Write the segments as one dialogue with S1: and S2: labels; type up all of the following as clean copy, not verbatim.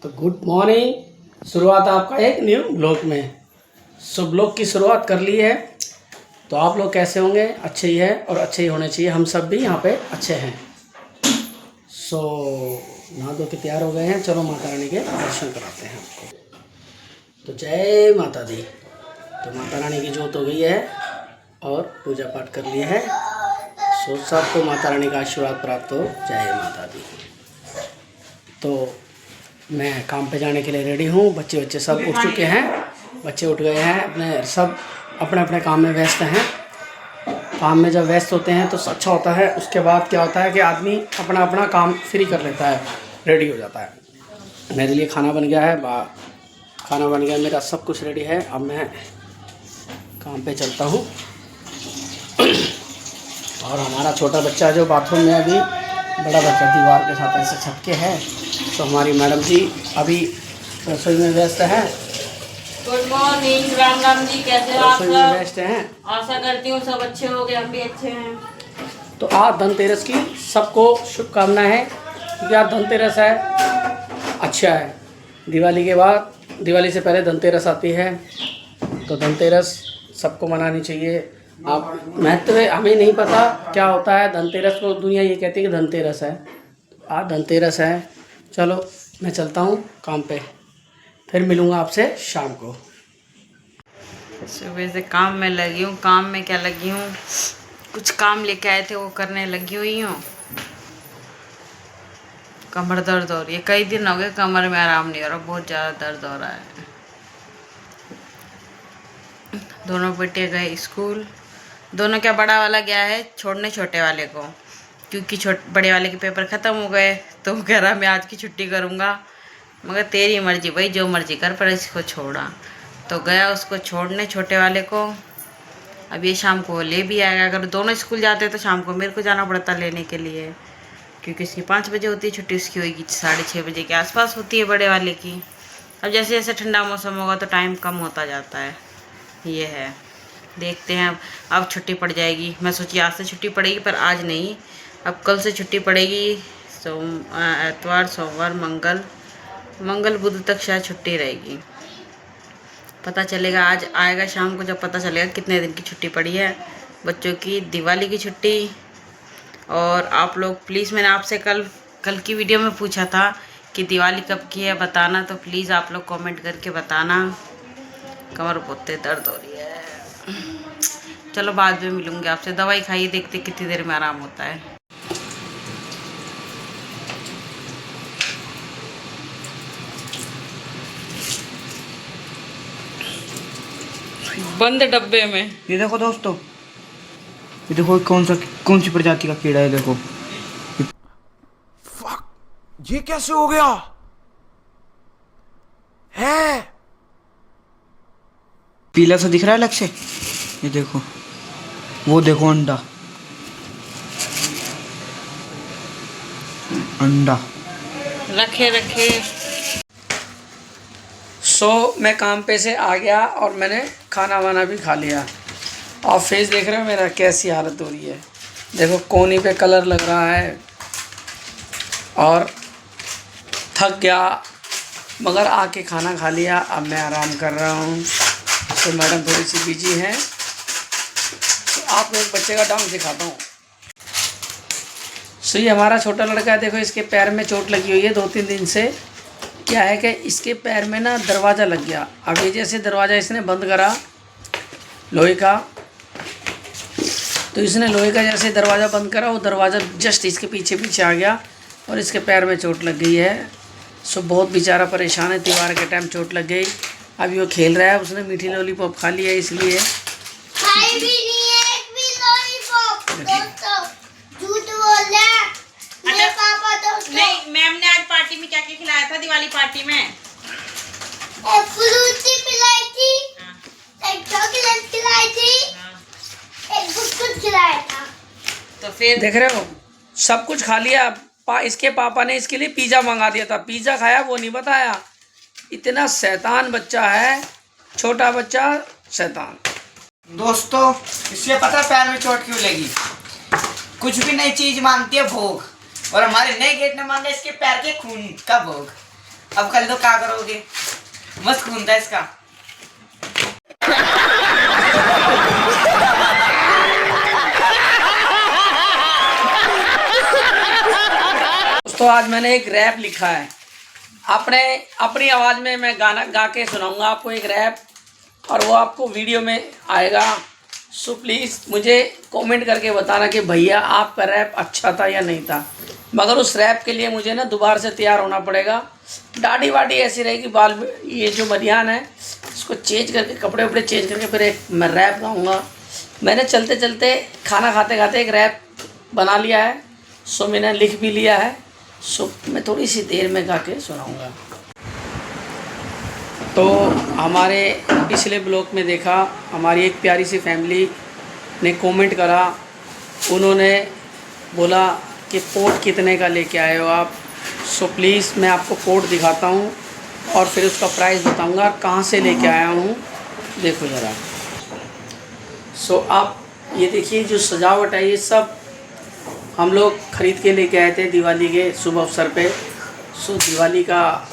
S1: तो good morning. शुरुआत आपका एक न्यू ब्लॉग में। ब्लॉग की शुरुआत कर ली है। तो आप लोग कैसे होंगे? अच्छे ही है और अच्छे ही होने चाहिए। हम सब भी यहाँ पे अच्छे हैं। नहा धो के तैयार हो गए हैं। चलो माता रानी के दर्शन कराते हैं आपको। तो जय माता दी। तो माता रानी की जोत हो गई है और पूजा पाठ कर लिया है। सबको माता रानी का आशीर्वाद प्राप्त हो। जय माता दी। तो मैं काम पे जाने के लिए रेडी हूँ। बच्चे सब उठ चुके हैं। बच्चे उठ गए हैं, सब अपने अपने काम में व्यस्त हैं। काम में जब व्यस्त होते हैं तो अच्छा होता है। उसके बाद क्या होता है कि आदमी अपना अपना काम फ्री कर लेता है, रेडी हो जाता है। मेरे लिए खाना बन गया है, खाना बन गया, मेरा सब कुछ रेडी है। अब मैं काम पे चलता हूँ। और हमारा छोटा बच्चा जो बाथरूम में, अभी बड़ा बच्चा दीवार के साथ ऐसे छटके है। तो हमारी मैडम जी अभी रसोई में व्यस्त हैं।
S2: गुड मॉर्निंग, राम राम जी, कैसे हैं आप?
S1: रसोई में व्यस्त हैं।
S2: आशा करती हूँ सब अच्छे हो गए, हम भी अच्छे हैं।
S1: तो आज धनतेरस की सबको शुभकामनाएं हैं, क्योंकि आज धनतेरस है। अच्छा है, दिवाली के बाद, दिवाली से पहले धनतेरस आती है। तो धनतेरस सबको मनानी चाहिए। आप महत्व हमें नहीं पता क्या होता है धनतेरस को। दुनिया ये कहती है कि धनतेरस है। आज धनतेरस है। चलो मैं चलता हूँ काम पे, फिर मिलूँगा आपसे शाम को।
S2: सुबह से काम में लगी हूँ। काम में क्या लगी हूँ, कुछ काम लेके आए थे वो करने लगी हुई हूँ। कमर दर्द हो रही है, कई दिन हो गए कमर में आराम नहीं हो रहा, बहुत ज़्यादा दर्द हो रहा है। दोनों बेटे गए स्कूल। दोनों क्या, बड़ा वाला गया है छोड़ने छोटे वाले को, क्योंकि बड़े वाले के पेपर ख़त्म हो गए। तो वो कह रहा मैं आज की छुट्टी करूँगा। मगर तेरी मर्जी भाई, जो मर्जी कर, पर इसको छोड़ा। तो गया उसको छोड़ने छोटे वाले को। अब ये शाम को ले भी आएगा। अगर दोनों स्कूल जाते तो शाम को मेरे को जाना पड़ता लेने के लिए, क्योंकि इसकी 5 बजे होती है छुट्टी, उसकी होगी 6:30 बजे के आसपास होती है बड़े वाले की। अब जैसे जैसे ठंडा मौसम होगा तो टाइम कम होता जाता है। ये है, देखते हैं। अब छुट्टी पड़ जाएगी। मैं सोची आज से छुट्टी पड़ेगी, पर आज नहीं, अब कल से छुट्टी पड़ेगी। एतवार, सोमवार, मंगल बुध तक शायद छुट्टी रहेगी। पता चलेगा आज आएगा शाम को, जब पता चलेगा कितने दिन की छुट्टी पड़ी है बच्चों की। दिवाली की छुट्टी। और आप लोग प्लीज़, मैंने आपसे कल की वीडियो में पूछा था कि दिवाली कब की है बताना, तो प्लीज़ आप लोग कमेंट करके बताना। कमर बहुत दर्द हो रही है। चलो बाद में मिलूंगी आपसे। दवाई खाइए, देखते कितनी देर में आराम होता है। बंद डब्बे में।
S3: ये देखो दोस्तों, ये देखो कौन सी प्रजाति का कीड़ा है। देखो
S4: फक, ये कैसे हो गया है?
S3: पीला सा दिख रहा है अलग से। ये देखो, वो देखो अंडा
S2: रखे।
S1: मैं काम पे से आ गया और मैंने खाना वाना भी खा लिया। और फेस देख रहे हो मेरा कैसी हालत हो रही है। देखो कोनी पे कलर लग रहा है और थक गया, मगर आके खाना खा लिया। अब मैं आराम कर रहा हूँ। तो मैडम थोड़ी सी बिजी हैं। तो आपको एक बच्चे का डांस दिखाता हूँ। ये हमारा छोटा लड़का है। देखो इसके पैर में चोट लगी हुई है 2-3 दिन से। क्या है कि इसके पैर में ना दरवाज़ा लग गया। अब ये जैसे दरवाज़ा इसने बंद करा लोहे का, तो इसने लोहे का जैसे दरवाज़ा बंद करा, वो दरवाज़ा जस्ट इसके पीछे आ गया और इसके पैर में चोट लग गई है। बहुत बेचारा परेशान है। त्योहार के टाइम चोट लग गई। अभी वो खेल रहा है। उसने मीठी लॉलीपॉप खा लिया, इसलिए
S2: नहीं, मैम ने आज पार्टी में क्या क्या खिलाया था? दिवाली पार्टी में
S5: फ्रूटी पिलाई थी, एक चॉकलेट खिलाई थी, एक बिस्कुट खिलाया था।
S2: तो फिर
S1: देख रहे हो सब कुछ खा लिया। इसके पापा ने इसके लिए पिज़्ज़ा मंगा दिया था। पिज़्ज़ा खाया, वो नहीं बताया। इतना शैतान बच्चा है, छोटा बच्चा शैतान।
S3: दोस्तों, इसलिए पता पैर में चोट क्यों लगी। कुछ भी नई चीज मांगती है भोग, और हमारे नए गेट ने मांगा इसके पैर के खून का भोग। अब कल तो क्या करोगे? मस्त खून था इसका।
S1: दोस्तों आज मैंने एक रैप लिखा है, अपनी आवाज़ में मैं गाना गा के सुनाऊंगा आपको एक रैप, और वो आपको वीडियो में आएगा। सो प्लीज़ मुझे कमेंट करके बताना कि भैया आपका रैप अच्छा था या नहीं था। मगर उस रैप के लिए मुझे ना दोबारा से तैयार होना पड़ेगा। दाढ़ी वाड़ी ऐसी रहेगी, बाल ये जो बनियान है इसको चेंज करके, कपड़े वपड़े चेंज करके फिर एक मैं रैप गाऊँगा। मैंने चलते चलते खाना खाते खाते एक रैप बना लिया है, सो मैंने लिख भी लिया है। सो मैं थोड़ी सी देर में गा के सुनाऊँगा। तो हमारे पिछले ब्लॉग में देखा, हमारी एक प्यारी सी फैमिली ने कमेंट करा, उन्होंने बोला कि पोट कितने का लेके आए हो आप। सो प्लीज़ मैं आपको पोट दिखाता हूँ और फिर उसका प्राइस बताऊँगा कहाँ से लेके आया हूँ। देखो ज़रा। सो आप ये देखिए जो सजावट है ये सब हम लोग ख़रीद के लेके आए थे दिवाली के शुभ अवसर पे। सो दिवाली का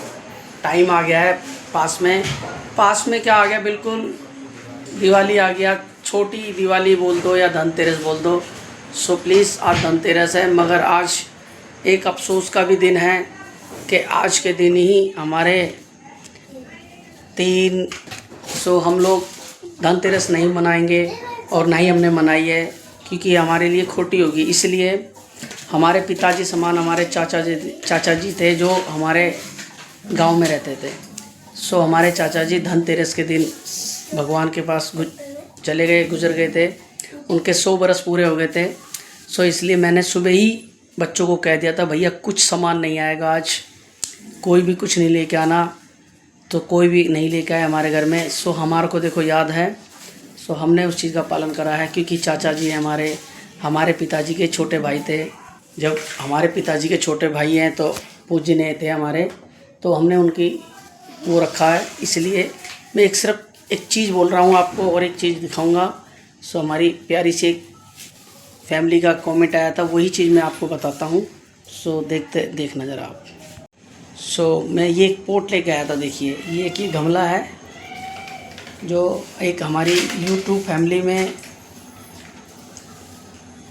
S1: टाइम आ गया है, पास में क्या आ गया, बिल्कुल दिवाली आ गया। छोटी दिवाली बोल दो या धनतेरस बोल दो। सो प्लीज़ आज धनतेरस है, मगर आज एक अफसोस का भी दिन है कि आज के दिन ही हमारे हम लोग धनतेरस नहीं मनाएंगे और ना ही हमने मनाई है, क्योंकि हमारे लिए खोटी होगी। इसलिए हमारे पिताजी समान हमारे चाचा जी थे जो हमारे गांव में रहते थे। सो हमारे चाचा जी धनतेरस के दिन भगवान के पास गुजर गए थे, उनके 100 बरस पूरे हो गए थे। सो इसलिए मैंने सुबह ही बच्चों को कह दिया था भैया कुछ सामान नहीं आएगा आज, कोई भी कुछ नहीं लेके आना। तो कोई भी नहीं लेके आए हमारे घर में। सो हमारे को देखो याद है, सो हमने उस चीज़ का पालन करा है, क्योंकि चाचा जी हमारे पिताजी के छोटे भाई थे। जब हमारे पिताजी के छोटे भाई हैं तो पूजनीय थे हमारे, तो हमने उनकी वो रखा है। इसलिए मैं सिर्फ एक चीज़ बोल रहा हूँ आपको और एक चीज़ दिखाऊंगा। सो हमारी प्यारी सी एक फैमिली का कमेंट आया था, वही चीज़ मैं आपको बताता हूँ। सो देखना ज़रा आप। सो मैं ये एक पोट लेके आया था। देखिए ये एक गमला है जो एक हमारी यूट्यूब फैमिली में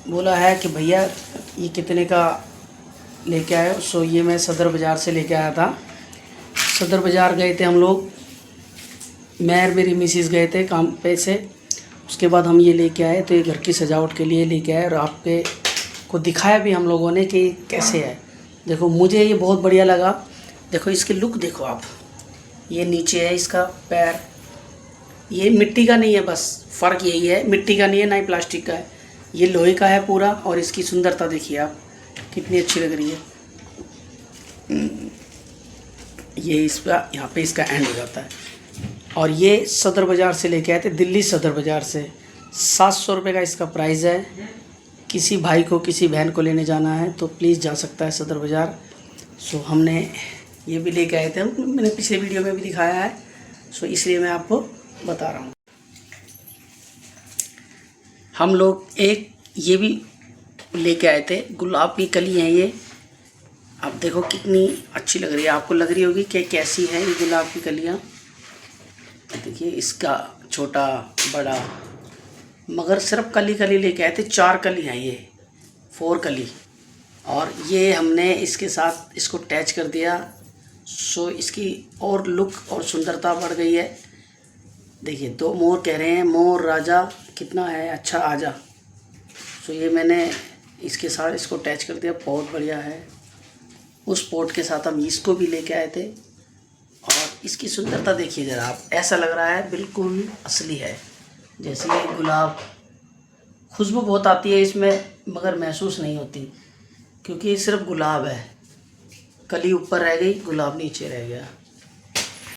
S1: बोला है कि भैया ये कितने का लेके आए हो। सो ये मैं सदर बाज़ार से लेके आया था। सदर बाज़ार गए थे हम लोग, मैं और मेरी मिसेस गए थे काम पे से। उसके बाद हम ये लेके आए, तो ये घर की सजावट के लिए लेके आए और आपके को दिखाया भी हम लोगों ने कि कैसे है। देखो मुझे ये बहुत बढ़िया लगा। देखो इसकी लुक देखो आप, ये नीचे है इसका पैर, ये मिट्टी का नहीं है, बस फ़र्क यही है, मिट्टी का नहीं है ना ही प्लास्टिक का है, ये लोहे का है पूरा। और इसकी सुंदरता देखिए आप कितनी अच्छी लग रही है। ये इसका यहाँ पे इसका एंड हो जाता है। और ये सदर बाज़ार से लेके आए थे, दिल्ली सदर बाज़ार से। 700 रुपये का इसका प्राइस है। किसी भाई को किसी बहन को लेने जाना है तो प्लीज़ जा सकता है सदर बाज़ार। सो हमने ये भी लेके आए थे, मैंने पिछले वीडियो में भी दिखाया है। सो इसलिए मैं आपको बता रहा हूँ। हम लोग एक ये भी लेके आए थे, गुलाब की कली है ये। अब देखो कितनी अच्छी लग रही है, आपको लग रही होगी कि कैसी है ये गुलाब की कलियाँ। देखिए इसका छोटा बड़ा, मगर सिर्फ कली लेके आए थे। 4 कली हैं ये, 4 कली। और ये हमने इसके साथ इसको अटैच कर दिया। सो इसकी और लुक और सुंदरता बढ़ गई है। देखिए 2 मोर कह रहे हैं, मोर राजा कितना है अच्छा आजा। सो ये मैंने इसके साथ इसको अटैच कर दिया, बहुत बढ़िया है। उस पोट के साथ हम इसको भी लेके आए थे। और इसकी सुंदरता देखिए ज़रा आप, ऐसा लग रहा है बिल्कुल असली है, जैसे ये गुलाब। खुशबू बहुत आती है इसमें, मगर महसूस नहीं होती, क्योंकि ये सिर्फ गुलाब है। कली ऊपर रह गई, गुलाब नीचे रह गया।